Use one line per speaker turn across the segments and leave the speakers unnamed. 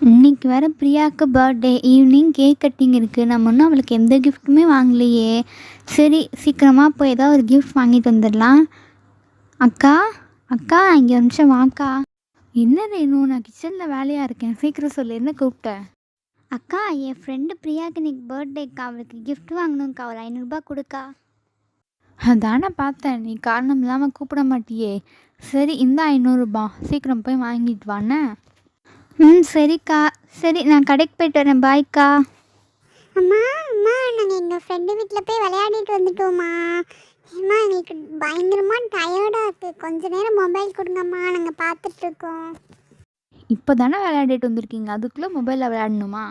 இன்னைக்கு வேற பிரியாவுக்கு birthday evening cake cutting இருக்குது. நம்ம இன்னும் அவளுக்கு எந்த கிஃப்ட்டுமே வாங்கலையே. சரி சீக்கிரமாக போய் ஏதாவது ஒரு கிஃப்ட் வாங்கிட்டு வந்துடலாம். அக்கா அக்கா இங்கே ஒரு நிமிஷம் வாக்கா. என்ன ரேணு, நான் கிச்சனில் வேலையாக இருக்கேன், சீக்கிரம் சொல்லு, என்ன கூப்பிட்ட? அக்கா என் ஃப்ரெண்டு பிரியாவுக்கு இன்னைக்கு பர்த்டேக்கா, அவளுக்கு கிஃப்ட் வாங்கணும்க்கா, ஒரு 500 கொடுக்கா. அதானே பார்த்தேன், நீ காரணம் இல்லாமல் கூப்பிட மாட்டியே. சரி இந்த 500 சீக்கிரம் போய் வாங்கிட்டு வானே. சரிக்கா. சரி நான் கடைக்கு போயிட்டு வரேன், பாய்க்கா.
அம்மா அம்மா நாங்கள் எங்கள் ஃப்ரெண்டு வீட்டில் போய் விளையாடிட்டு வந்துட்டோம்மா. ஏம்மா எங்களுக்கு பயங்கரமாக டயர்டாக இருக்குது, கொஞ்ச நேரம் மொபைல் கொடுங்கம்மா, நாங்கள் பார்த்துட்ருக்கோம்.
இப்போ தானே விளையாடிட்டு வந்திருக்கீங்க, அதுக்குள்ளே மொபைலில் விளையாடணுமா?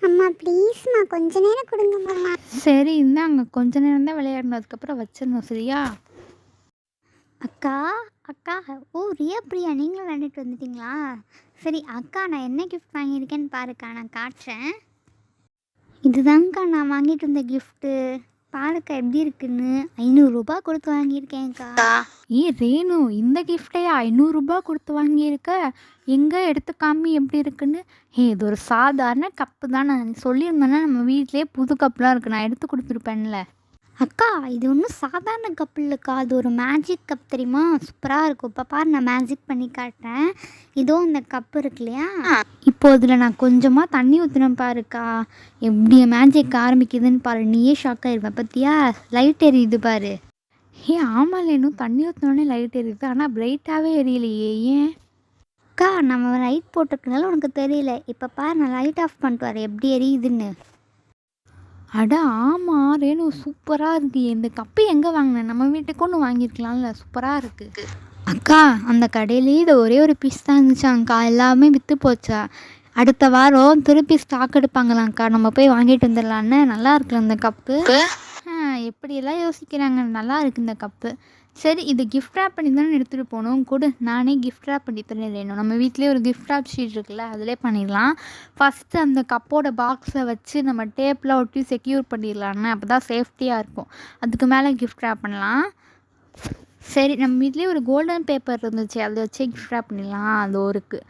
அம்மா ப்ளீஸ்மா கொஞ்ச நேரம் கொடுங்கம்மா.
சரி இந்தாங்க, கொஞ்ச நேரம் தான் விளையாடணும், அதுக்கப்புறம் வச்சிடணும், சரியா? அக்கா அக்கா, ஓ ரியா பிரியா, நீங்களும் விளையாடிட்டு வந்துட்டீங்களா? சரி அக்கா, நான் என்ன கிஃப்ட் வாங்கியிருக்கேன்னு பாருக்கா, நான் காட்டுறேன். இதுதாங்க்கா நான் வாங்கிட்டு வந்த கிஃப்ட்டு, பாருக்கா எப்படி இருக்குன்னு. 500 கொடுத்து வாங்கியிருக்கேன்க்கா. ரேணு, இந்த கிஃப்டையா 500 கொடுத்து வாங்கியிருக்க? எங்கே எடுத்து காமி எப்படி இருக்குன்னு. இது ஒரு சாதாரண கப்பு தானே, சொல்லியிருந்தேன்னா நம்ம வீட்டிலே புது கப்புலாம் இருக்குது, நான் எடுத்து கொடுத்துருப்பேன்ல. அக்கா இது ஒன்றும் சாதாரண கப் இல்லைக்கா, அது ஒரு மேஜிக் கப், தெரியுமா? சூப்பராக இருக்கும். இப்போ பாரு, நான் மேஜிக் பண்ணி காட்டுறேன். இதோ இந்த கப் இருக்கு இல்லையா, இப்போ இதில் நான் கொஞ்சமாக தண்ணி ஊற்றினேன் பாருக்கா, எப்படி மேஜிக் ஆரம்பிக்குதுன்னு பாரு, நீயே ஷாக் ஆகிருப்பேன். பார்த்தியா, லைட் எரியுது பாரு. ஆமாம் இன்னும் தண்ணி ஊற்றினோடனே லைட் எரியுது, ஆனால் பிரைட்டாகவே எரியலையே, ஏன்? அக்கா நம்ம லைட் போட்டிருக்கனால உனக்கு தெரியல, இப்போ பாரு நான் லைட் ஆஃப் பண்ணிட்டு வரேன் எப்படி எரியுதுன்னு. அட ஆமாம் ரேணு, சூப்பராக இருக்குது. இந்த கப்பு எங்கே வாங்கினேன்? நம்ம வீட்டுக்கு ஒன்று வாங்கியிருக்கலாம்ல, சூப்பராக இருக்குது. அக்கா அந்த கடையிலேயே இது ஒரே ஒரு பீஸ் தான் இருந்துச்சாங்க்கா, எல்லாமே விற்று போச்சா. அடுத்த வாரம் திருப்பி ஸ்டாக் எடுப்பாங்களாங்க்கா, நம்ம போய் வாங்கிட்டு வந்துடலான்னு. நல்லா இருக்குல்ல இந்த கப்பு? எப்படியெல்லாம் யோசிக்கிறாங்க, நல்லா இருக்குது இந்த கப்பு. சரி இது கிஃப்ட் ரேப் பண்ணி தானே எடுத்துகிட்டு போகணும், கொடு நானே கிஃப்ட் ரேப் பண்ணி தரேன் வேணும். நம்ம வீட்டிலே ஒரு கிஃப்ட் ரேப் ஷீட் இருக்குல்ல, அதிலே பண்ணிடலாம். ஃபஸ்ட்டு அந்த கப்போட பாக்ஸை வச்சு நம்ம டேப்பில் ஒட்டி செக்யூர் பண்ணிடலான்னு, அப்போ தான் சேஃப்டியாக இருக்கும். அதுக்கு மேலே கிஃப்ட் ரேப் பண்ணலாம். சரி நம்ம வீட்லேயே ஒரு கோல்டன் பேப்பர் இருந்துச்சு, அதை வச்சே கிஃப்ட் ரேப் பண்ணிடலாம். அது இருக்குது.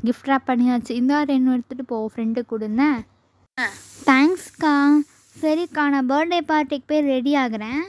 கிஃப்ட் ரேப் பண்ணியாச்சு. இந்த ரெண்டு எடுத்துகிட்டு போ, ஃப்ரெண்டு கொடுங்க. தேங்க்ஸ்க்கா. சரிக்கா நான் பர்த்டே பார்ட்டிக்கு போய் ரெடி ஆகுறேன்.